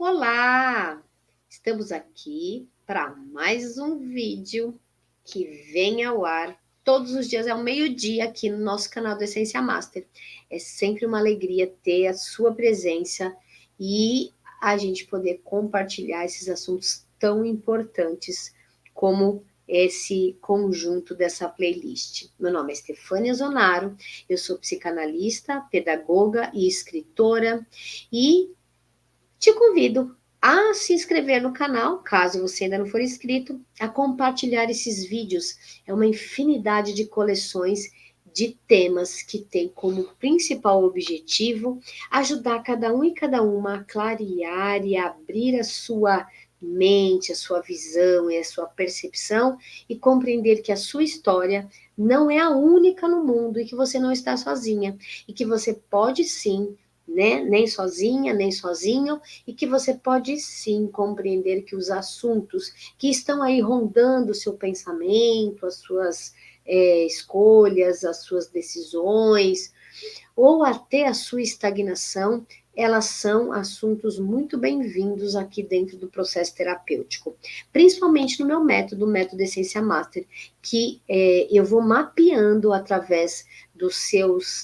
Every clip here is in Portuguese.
Olá! Estamos aqui para mais um vídeo que vem ao ar todos os dias ao meio-dia aqui no nosso canal do Essência Master. É sempre uma alegria ter a sua presença e a gente poder compartilhar esses assuntos tão importantes como esse conjunto dessa playlist. Meu nome é Stefânia Zonaro, eu sou psicanalista, pedagoga e escritora e te convido a se inscrever no canal, caso você ainda não for inscrito, a compartilhar esses vídeos. É uma infinidade de coleções de temas que tem como principal objetivo ajudar cada um e cada uma a clarear e abrir a sua mente, a sua visão e a sua percepção e compreender que a sua história não é a única no mundo e que você não está sozinha e que você pode sim, né? Nem sozinha, nem sozinho, e que você pode sim compreender que os assuntos que estão aí rondando o seu pensamento, as suas escolhas, as suas decisões, ou até a sua estagnação, elas são assuntos muito bem-vindos aqui dentro do processo terapêutico, principalmente no meu método, o método Essência Master, que eu vou mapeando através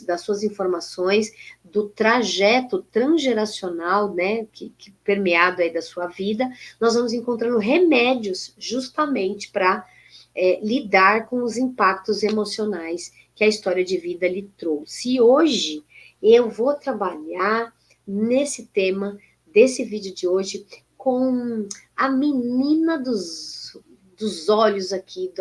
das suas informações, do trajeto transgeracional, né, que permeado aí da sua vida, nós vamos encontrando remédios justamente para lidar com os impactos emocionais que a história de vida lhe trouxe. E hoje eu vou trabalhar nesse tema desse vídeo de hoje com a menina dos olhos aqui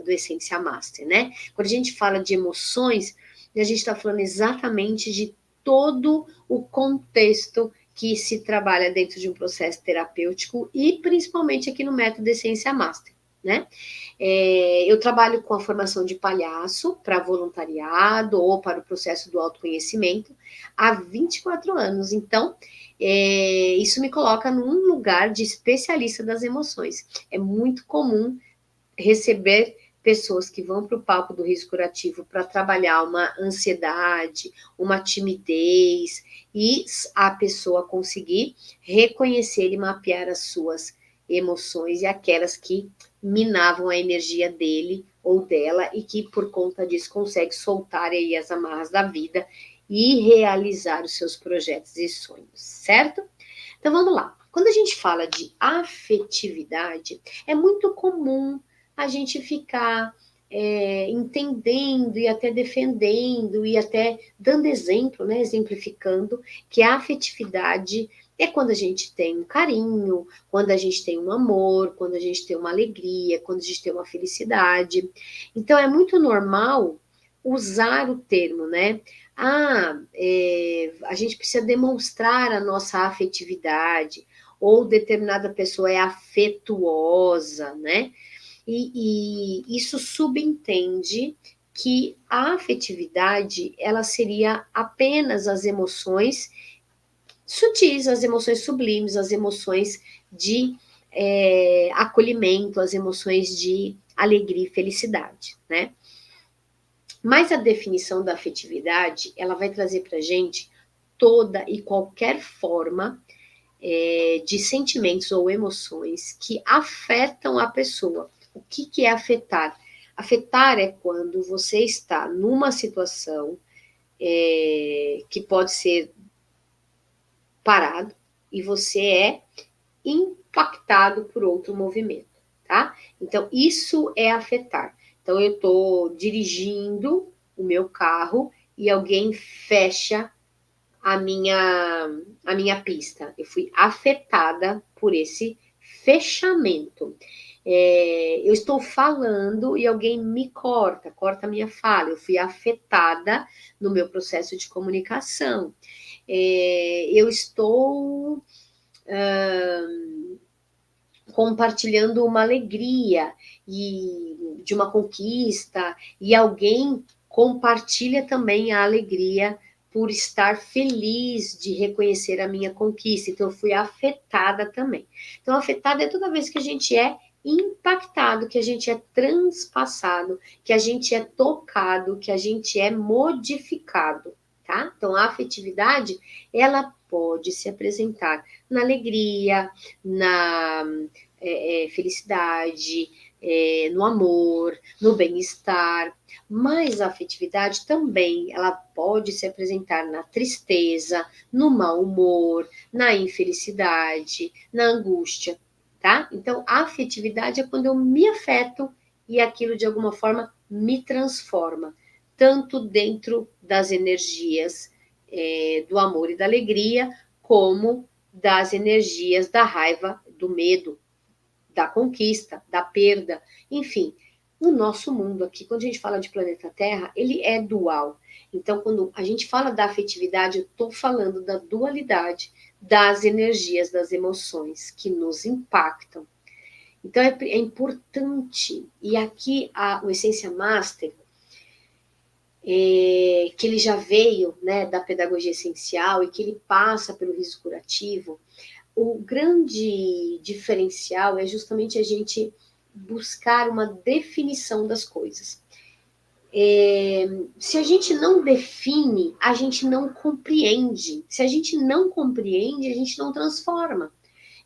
do Essência Master, né? Quando a gente fala de emoções, a gente está falando exatamente de todo o contexto que se trabalha dentro de um processo terapêutico e principalmente aqui no método Essência Master, né? Eu trabalho com a formação de palhaço para voluntariado ou para o processo do autoconhecimento há 24 anos. Então, isso me coloca num lugar de especialista das emoções. É muito comum receber pessoas que vão para o palco do risco curativo para trabalhar uma ansiedade, uma timidez, e a pessoa conseguir reconhecer e mapear as suas emoções e aquelas que minavam a energia dele ou dela e que por conta disso consegue soltar aí as amarras da vida e realizar os seus projetos e sonhos, certo? Então vamos lá. Quando a gente fala de afetividade, é muito comum a gente ficar entendendo e até defendendo e até dando exemplo, né, exemplificando que a afetividade é quando a gente tem um carinho, quando a gente tem um amor, quando a gente tem uma alegria, quando a gente tem uma felicidade. Então é muito normal usar o termo, né? A gente precisa demonstrar a nossa afetividade, ou determinada pessoa é afetuosa, né? E isso subentende que a afetividade, ela seria apenas as emoções sutis, as emoções sublimes, as emoções de acolhimento, as emoções de alegria e felicidade, né? Mas a definição da afetividade, ela vai trazer para a gente toda e qualquer forma de sentimentos ou emoções que afetam a pessoa. O que é afetar? Afetar é quando você está numa situação que pode ser parado e você é impactado por outro movimento, tá? Então, isso é afetar. Então, eu estou dirigindo o meu carro e alguém fecha a minha pista. Eu fui afetada por esse fechamento. Eu estou falando e alguém me corta a minha fala. Eu fui afetada no meu processo de comunicação. Eu estou compartilhando uma alegria e de uma conquista e alguém compartilha também a alegria por estar feliz de reconhecer a minha conquista. Então, eu fui afetada também. Então, afetada é toda vez que a gente é impactado, que a gente é transpassado, que a gente é tocado, que a gente é modificado, tá? Então, a afetividade, ela pode se apresentar na alegria, na felicidade, no amor, no bem-estar, mas a afetividade também, ela pode se apresentar na tristeza, no mau humor, na infelicidade, na angústia, tá? Então, a afetividade é quando eu me afeto e aquilo de alguma forma me transforma, tanto dentro das energias do amor e da alegria, como das energias da raiva, do medo, da conquista, da perda, enfim. O nosso mundo aqui, quando a gente fala de planeta Terra, ele é dual. Então, quando a gente fala da afetividade, eu estou falando da dualidade das energias, das emoções que nos impactam. Então, é importante. E aqui, o Essência Master, que ele já veio, né, da pedagogia essencial e que ele passa pelo riso curativo, o grande diferencial é justamente a gente buscar uma definição das coisas. Se a gente não define, a gente não compreende. Se a gente não compreende, a gente não transforma.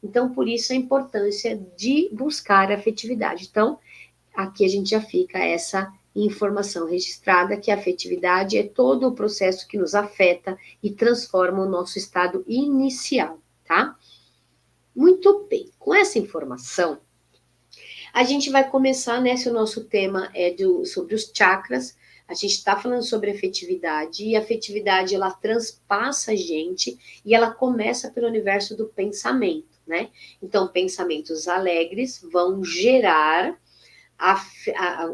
Então, por isso a importância de buscar a afetividade. Então, aqui a gente já fica essa informação registrada, que a afetividade é todo o processo que nos afeta e transforma o nosso estado inicial, tá? Muito bem, com essa informação, a gente vai começar, né? Se o nosso tema é sobre os chakras, a gente está falando sobre afetividade, e a afetividade ela transpassa a gente e ela começa pelo universo do pensamento, né? Então, pensamentos alegres vão gerar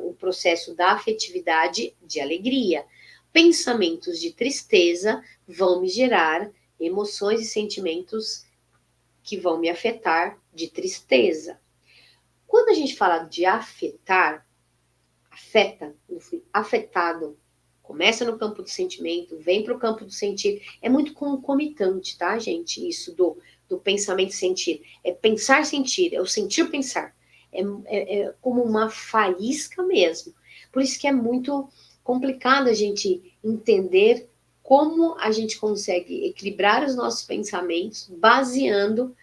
o processo da afetividade de alegria. Pensamentos de tristeza vão me gerar emoções e sentimentos que vão me afetar de tristeza. Quando a gente fala de afetar, afeta, eu fui afetado, começa no campo do sentimento, vem para o campo do sentir, é muito concomitante, tá, gente? Isso do pensamento sentir. É pensar sentir, é o sentir pensar. É como uma faísca mesmo. Por isso que é muito complicado a gente entender como a gente consegue equilibrar os nossos pensamentos baseando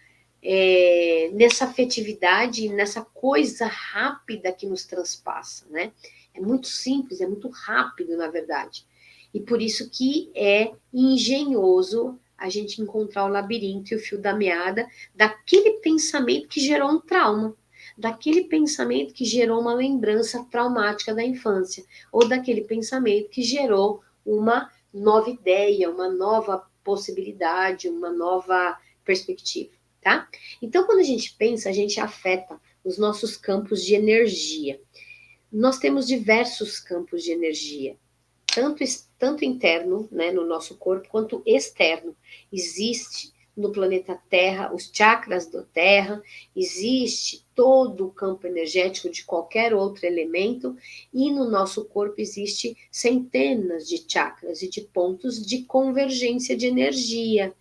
nessa afetividade, nessa coisa rápida que nos transpassa, né? É muito simples, é muito rápido, na verdade. E por isso que é engenhoso a gente encontrar o labirinto e o fio da meada daquele pensamento que gerou um trauma, daquele pensamento que gerou uma lembrança traumática da infância, ou daquele pensamento que gerou uma nova ideia, uma nova possibilidade, uma nova perspectiva. Tá? Então, quando a gente pensa, a gente afeta os nossos campos de energia. Nós temos diversos campos de energia, tanto interno, né, no nosso corpo, quanto externo. Existe no planeta Terra os chakras da Terra, existe todo o campo energético de qualquer outro elemento, e no nosso corpo existe centenas de chakras e de pontos de convergência de energia,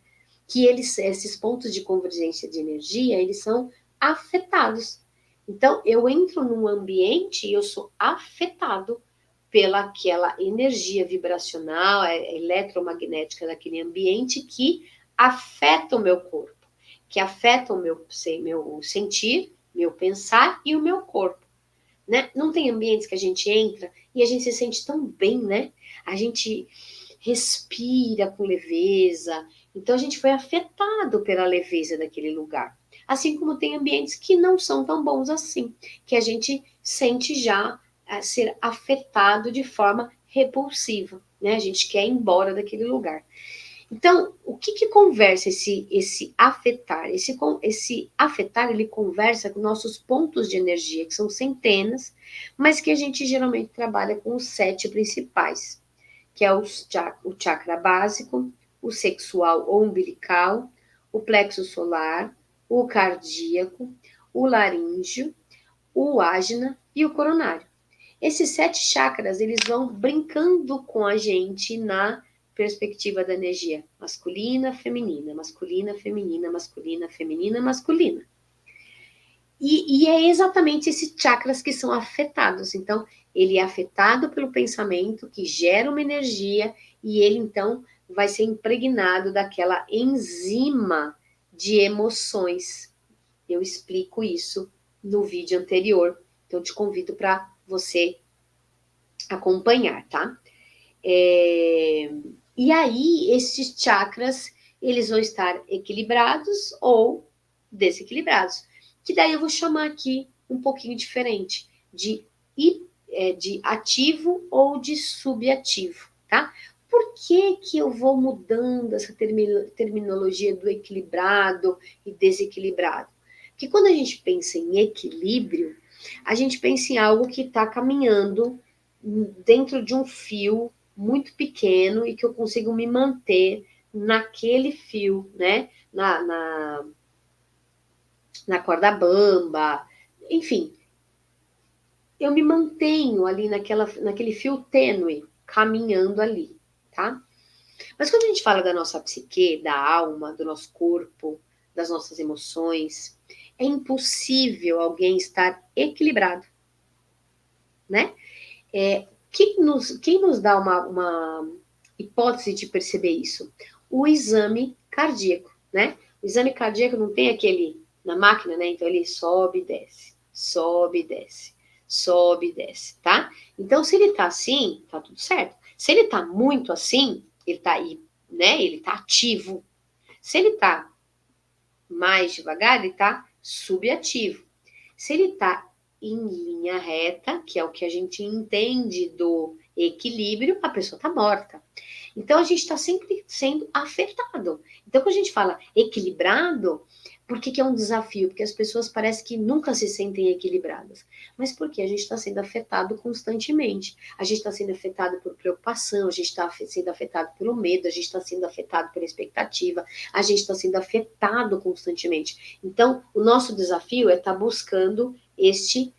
que esses pontos de convergência de energia, eles são afetados. Então, eu entro num ambiente e eu sou afetado pela aquela energia vibracional, eletromagnética daquele ambiente que afeta o meu corpo, que afeta o meu sentir, meu pensar e o meu corpo. Né? Não tem ambientes que a gente entra e a gente se sente tão bem, né? A gente respira com leveza. Então a gente foi afetado pela leveza daquele lugar. Assim como tem ambientes que não são tão bons assim, que a gente sente já ser afetado de forma repulsiva, né? A gente quer ir embora daquele lugar. Então, o que conversa esse afetar? Esse afetar, ele conversa com nossos pontos de energia, que são centenas, mas que a gente geralmente trabalha com os 7 principais, que é o chakra básico, o sexual ou umbilical, o plexo solar, o cardíaco, o laríngeo, o ágina e o coronário. Esses 7 chakras, eles vão brincando com a gente na perspectiva da energia masculina, feminina, masculina, feminina, masculina, feminina, masculina. E é exatamente esses chakras que são afetados. Então, ele é afetado pelo pensamento, que gera uma energia, e ele, então, vai ser impregnado daquela enzima de emoções. Eu explico isso no vídeo anterior, então te convido para você acompanhar, tá? E aí, esses chakras, eles vão estar equilibrados ou desequilibrados. Que daí eu vou chamar aqui um pouquinho diferente, de ativo ou de subativo, tá? Por que eu vou mudando essa terminologia do equilibrado e desequilibrado? Porque quando a gente pensa em equilíbrio, a gente pensa em algo que está caminhando dentro de um fio muito pequeno e que eu consigo me manter naquele fio, né? Na corda bamba, enfim, eu me mantenho ali naquele fio tênue, caminhando ali, tá? Mas quando a gente fala da nossa psique, da alma, do nosso corpo, das nossas emoções, é impossível alguém estar equilibrado, né? Quem nos dá uma hipótese de perceber isso? O exame cardíaco, né? O exame cardíaco não tem aquele na máquina, né? Então ele sobe e desce, sobe e desce, sobe e desce, tá? Então se ele tá assim, tá tudo certo. Se ele tá muito assim, ele tá aí, né? Ele tá ativo. Se ele tá mais devagar, ele tá subativo. Se ele tá em linha reta, que é o que a gente entende do equilíbrio, a pessoa está morta. Então a gente está sempre sendo afetado. Então quando a gente fala equilibrado, por que é um desafio? Porque as pessoas parecem que nunca se sentem equilibradas. Mas porque a gente está sendo afetado constantemente. A gente está sendo afetado por preocupação, a gente está sendo afetado pelo medo, a gente está sendo afetado pela expectativa, a gente está sendo afetado constantemente. Então, o nosso desafio é estar buscando este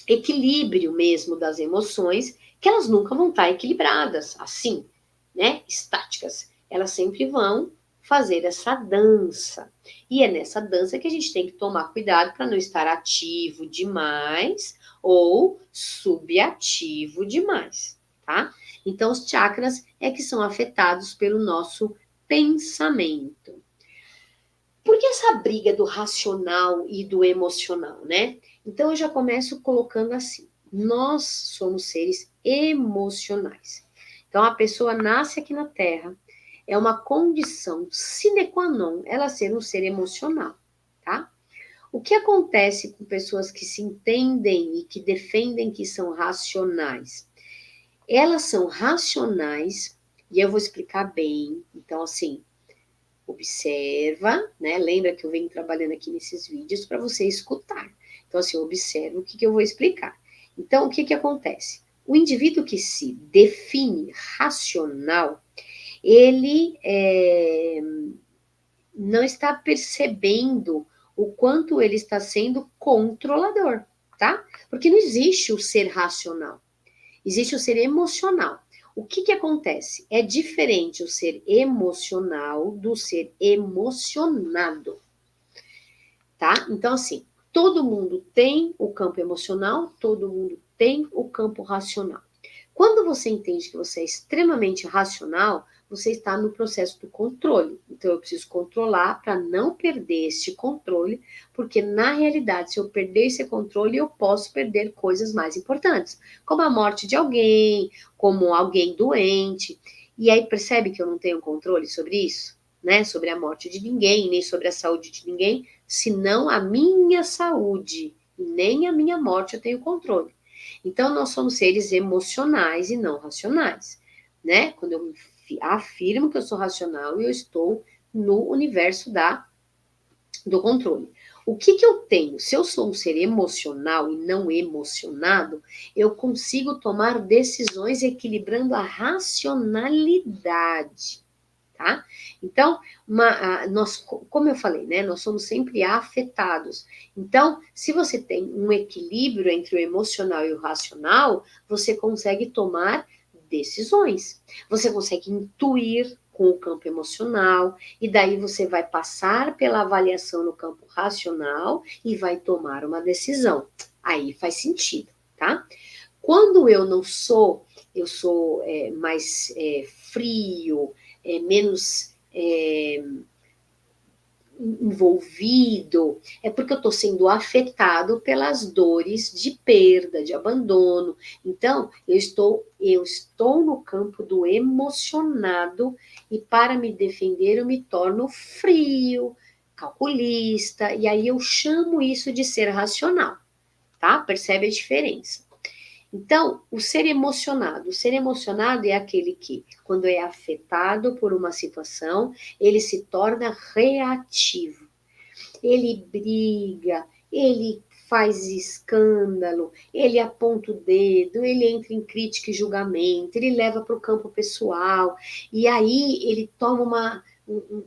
equilíbrio mesmo das emoções, que elas nunca vão estar equilibradas, assim, né? Estáticas. Elas sempre vão fazer essa dança. E é nessa dança que a gente tem que tomar cuidado para não estar ativo demais ou subativo demais, tá? Então, os chakras é que são afetados pelo nosso pensamento. Por que essa briga do racional e do emocional, né? Então eu já começo colocando assim: nós somos seres emocionais. Então a pessoa nasce aqui na Terra, é uma condição sine qua non ela ser um ser emocional, tá? O que acontece com pessoas que se entendem e que defendem que são racionais? Elas são racionais, e eu vou explicar bem. Então, assim, observa, né? Lembra que eu venho trabalhando aqui nesses vídeos para você escutar. Então, assim, observa o que eu vou explicar. Então, o que acontece? O indivíduo que se define racional, ele não está percebendo o quanto ele está sendo controlador, tá? Porque não existe o ser racional, existe o ser emocional. O que acontece? É diferente o ser emocional do ser emocionado, tá? Então, assim, todo mundo tem o campo emocional, todo mundo tem o campo racional. Quando você entende que você é extremamente racional, você está no processo do controle. Então, eu preciso controlar para não perder este controle, porque na realidade, se eu perder esse controle, eu posso perder coisas mais importantes, como a morte de alguém, como alguém doente. E aí percebe que eu não tenho controle sobre isso, né? Sobre a morte de ninguém, nem sobre a saúde de ninguém, senão a minha saúde, nem a minha morte eu tenho controle. Então, nós somos seres emocionais e não racionais, né? Quando eu afirmo que eu sou racional, eu estou no universo do controle. O que eu tenho? Se eu sou um ser emocional e não emocionado, eu consigo tomar decisões equilibrando a racionalidade, tá? Então, nós, como eu falei, né, nós somos sempre afetados. Então, se você tem um equilíbrio entre o emocional e o racional, você consegue tomar decisões. Você consegue intuir com o campo emocional, e daí você vai passar pela avaliação no campo racional e vai tomar uma decisão. Aí faz sentido, tá? quando eu não sou, eu sou mais frio, menos envolvido, é porque eu estou sendo afetado pelas dores de perda, de abandono. Então, eu estou no campo do emocionado e para me defender eu me torno frio, calculista, e aí eu chamo isso de ser racional, tá? Percebe a diferença? Então, o ser emocionado é aquele que, quando é afetado por uma situação, ele se torna reativo. Ele briga, ele faz escândalo, ele aponta o dedo, ele entra em crítica e julgamento, ele leva para o campo pessoal, e aí ele toma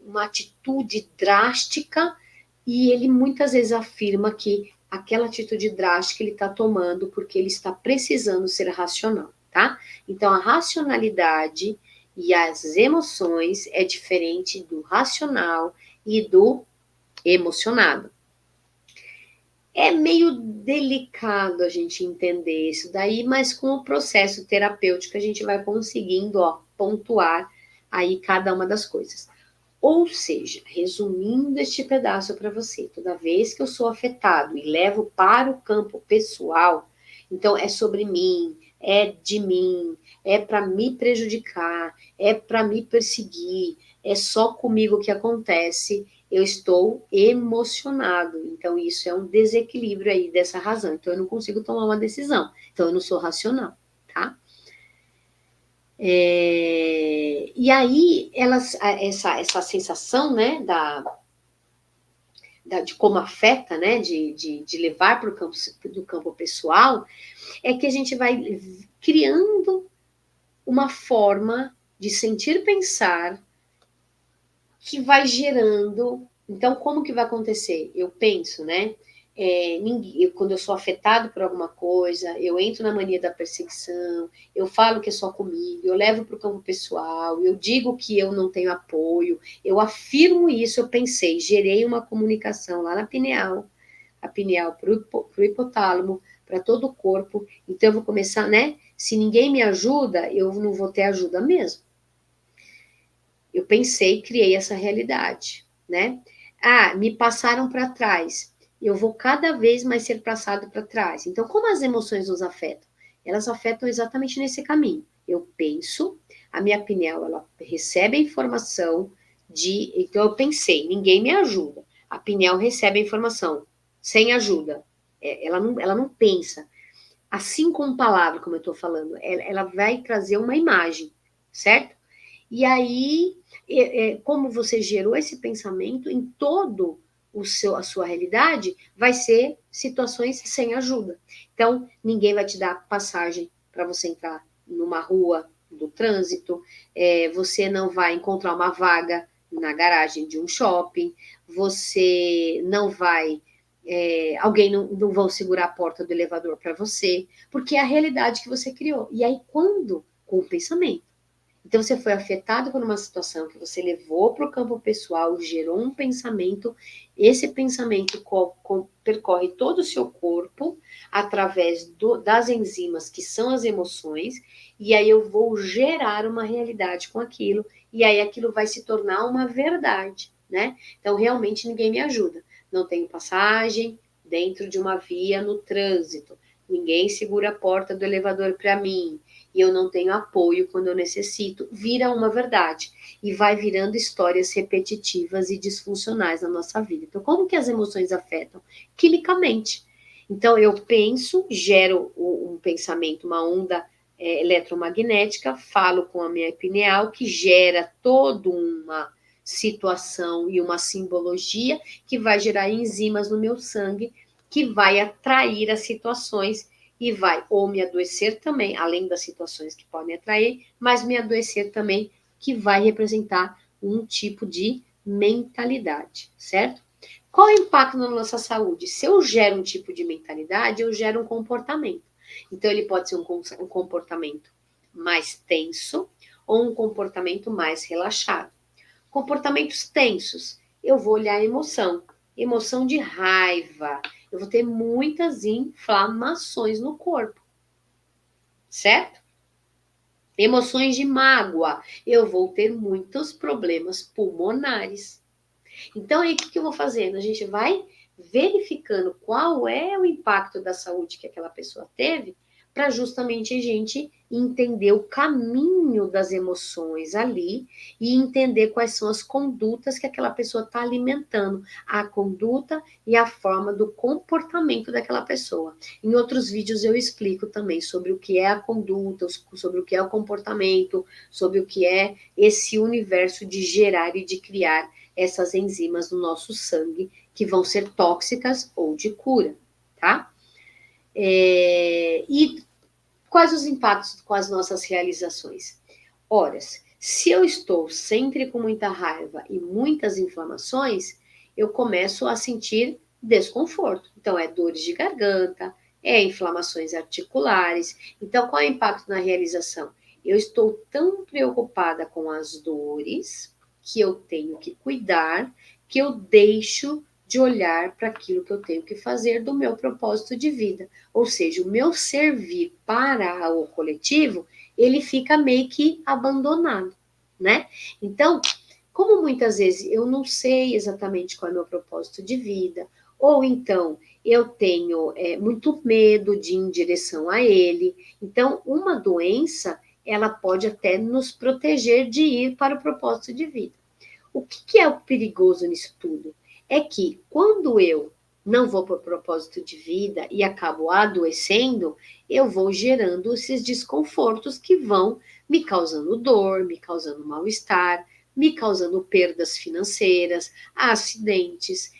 uma atitude drástica e ele muitas vezes afirma que aquela atitude drástica ele está tomando porque ele está precisando ser racional, tá? Então a racionalidade e as emoções é diferente do racional e do emocionado. É meio delicado a gente entender isso daí, mas com o processo terapêutico a gente vai conseguindo, pontuar aí cada uma das coisas. Ou seja, resumindo este pedaço para você, toda vez que eu sou afetado e levo para o campo pessoal, então é sobre mim, é de mim, é para me prejudicar, é para me perseguir, é só comigo que acontece, eu estou emocionado. Então isso é um desequilíbrio aí dessa razão. Então eu não consigo tomar uma decisão. Então eu não sou racional, tá? E aí, essa sensação, né, de como afeta, né, de levar para o campo, do campo pessoal, é que a gente vai criando uma forma de sentir, pensar, que vai gerando. Então, como que vai acontecer? Eu penso, né? Quando eu sou afetado por alguma coisa, eu entro na mania da perseguição, eu falo que é só comigo, eu levo para o campo pessoal, eu digo que eu não tenho apoio, eu afirmo isso, eu pensei, gerei uma comunicação lá na pineal, a pineal para o hipotálamo, para todo o corpo, então eu vou começar, né? Se ninguém me ajuda, eu não vou ter ajuda mesmo. Eu pensei, criei essa realidade, né? Me passaram para trás. Eu vou cada vez mais ser passado para trás. Então, como as emoções nos afetam? Elas afetam exatamente nesse caminho. Eu penso, a minha pineal, ela recebe a informação de... Então, eu pensei, ninguém me ajuda. A pineal recebe a informação, sem ajuda. Ela não pensa. Assim como palavra, como eu estou falando, ela vai trazer uma imagem, certo? E aí, como você gerou esse pensamento em todo a sua realidade, vai ser situações sem ajuda. Então, ninguém vai te dar passagem para você entrar numa rua do trânsito, você não vai encontrar uma vaga na garagem de um shopping, você não vai. Alguém não vão segurar a porta do elevador para você, porque é a realidade que você criou. E aí, quando? Com o pensamento. Então, você foi afetado por uma situação que você levou para o campo pessoal, gerou um pensamento, esse pensamento percorre todo o seu corpo através das enzimas, que são as emoções, e aí eu vou gerar uma realidade com aquilo, e aí aquilo vai se tornar uma verdade, né? Então, realmente ninguém me ajuda. Não tenho passagem dentro de uma via no trânsito, ninguém segura a porta do elevador para mim, e eu não tenho apoio quando eu necessito, vira uma verdade e vai virando histórias repetitivas e disfuncionais na nossa vida. Então, como que as emoções afetam? Quimicamente. Então, eu penso, gero um pensamento, uma onda eletromagnética, falo com a minha pineal, que gera toda uma situação e uma simbologia que vai gerar enzimas no meu sangue, que vai atrair as situações e vai ou me adoecer também, além das situações que podem atrair, mas me adoecer também, que vai representar um tipo de mentalidade, certo? Qual é o impacto na nossa saúde? Se eu gero um tipo de mentalidade, eu gero um comportamento. Então, ele pode ser um comportamento mais tenso ou um comportamento mais relaxado. Comportamentos tensos, eu vou olhar a emoção. Emoção de raiva, eu vou ter muitas inflamações no corpo. certo? Emoções de mágoa, eu vou ter muitos problemas pulmonares. Então, aí, o que eu vou fazendo? A gente vai verificando qual é o impacto da saúde que aquela pessoa teve, para justamente a gente entender o caminho das emoções ali e entender quais são as condutas que aquela pessoa está alimentando, a conduta e a forma do comportamento daquela pessoa. Em outros vídeos eu explico também sobre o que é a conduta, sobre o que é o comportamento, sobre o que é esse universo de gerar e de criar essas enzimas no nosso sangue que vão ser tóxicas ou de cura, tá? E quais os impactos com as nossas realizações? Ora, se eu estou sempre com muita raiva e muitas inflamações, eu começo a sentir desconforto. Então, é dores de garganta, é inflamações articulares. Então, qual é o impacto na realização? Eu estou tão preocupada com as dores que eu tenho que cuidar, que eu deixo de olhar para aquilo que eu tenho que fazer do meu propósito de vida. Ou seja, o meu servir para o coletivo, ele fica meio que abandonado, né? Então, como muitas vezes eu não sei exatamente qual é o meu propósito de vida, ou então eu tenho muito medo de ir em direção a ele, então uma doença, ela pode até nos proteger de ir para o propósito de vida. O que é o perigoso nisso tudo? É que quando eu não vou para o propósito de vida e acabo adoecendo, eu vou gerando esses desconfortos que vão me causando dor, me causando mal-estar, me causando perdas financeiras, acidentes,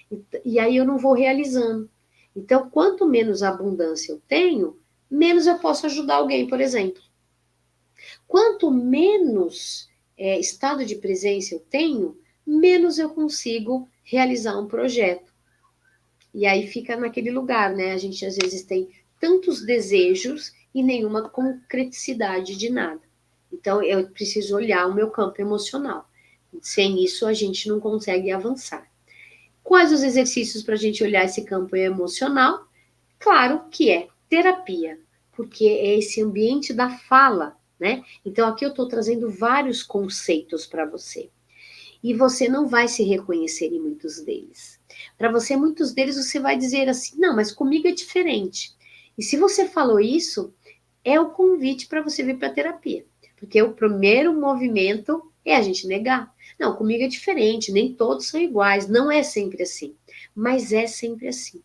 e aí eu não vou realizando. Então, quanto menos abundância eu tenho, menos eu posso ajudar alguém, por exemplo. Quanto menos estado de presença eu tenho, menos eu consigo realizar um projeto. E aí fica naquele lugar, né? A gente às vezes tem tantos desejos e nenhuma concreticidade de nada. Então eu preciso olhar o meu campo emocional. Sem isso a gente não consegue avançar. Quais os exercícios para a gente olhar esse campo emocional? Claro que é terapia, porque é esse ambiente da fala, né? Então aqui eu estou trazendo vários conceitos para você. E você não vai se reconhecer em muitos deles. Para você, muitos deles você vai dizer assim: não, mas comigo é diferente. E se você falou isso, é o convite para você vir para a terapia. Porque o primeiro movimento é a gente negar. Não, comigo é diferente, nem todos são iguais, não é sempre assim. Mas é sempre assim.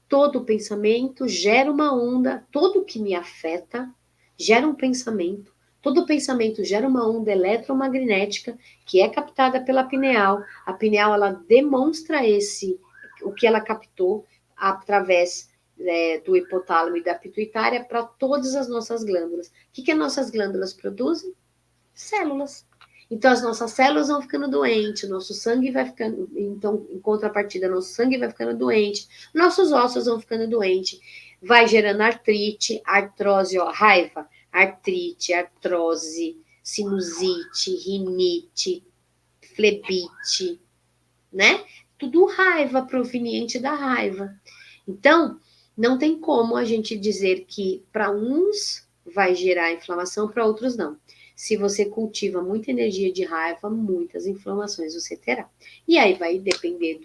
Todo pensamento gera uma onda, tudo que me afeta gera um pensamento, todo pensamento gera uma onda eletromagnética que é captada pela pineal. A pineal ela demonstra o que ela captou através do hipotálamo e da pituitária para todas as nossas glândulas. O que as nossas glândulas produzem? Células. Então, as nossas células vão ficando doentes, nosso sangue vai ficando. Então, em contrapartida, nosso sangue vai ficando doente, nossos ossos vão ficando doentes, vai gerando artrite, artrose, ó, raiva, artrite, artrose, sinusite, rinite, flebite, né? Tudo raiva proveniente da raiva. Então, não tem como a gente dizer que para uns vai gerar inflamação, para outros não. Se você cultiva muita energia de raiva, muitas inflamações você terá. E aí vai depender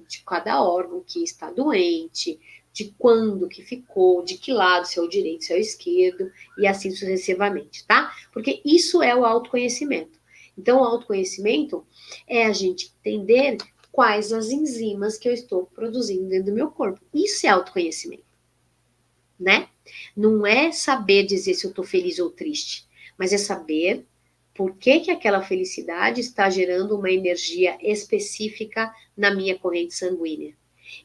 de cada órgão que está doente, de quando que ficou, de que lado, se é o direito, se é o esquerdo, e assim sucessivamente, tá? Porque isso é o autoconhecimento. Então, o autoconhecimento é a gente entender quais as enzimas que eu estou produzindo dentro do meu corpo. Isso é autoconhecimento, né? Não é saber dizer se eu estou feliz ou triste, mas é saber por que aquela felicidade está gerando uma energia específica na minha corrente sanguínea.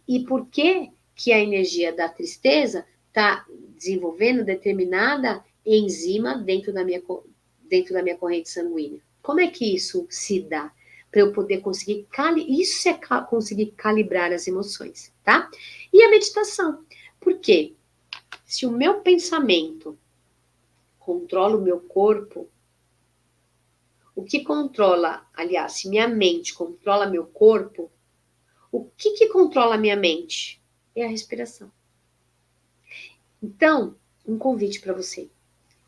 E por que a energia da tristeza está desenvolvendo determinada enzima dentro da minha corrente sanguínea. Como é que isso se dá? Para eu poder conseguir isso é conseguir calibrar as emoções, tá? E a meditação. Por quê? Se o meu pensamento controla o meu corpo, o que controla, aliás, se minha mente controla meu corpo, o que controla a minha mente? É a respiração. Então, um convite para você.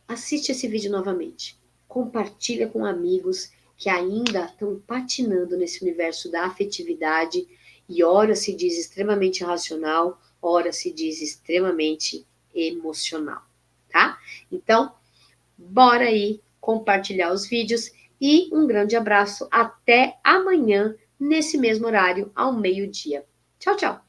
assiste esse vídeo novamente. Compartilha com amigos que ainda estão patinando nesse universo da afetividade e ora se diz extremamente racional, ora se diz extremamente emocional, tá? Então, bora aí compartilhar os vídeos e um grande abraço. Até amanhã, nesse mesmo horário, ao meio-dia. Tchau, tchau!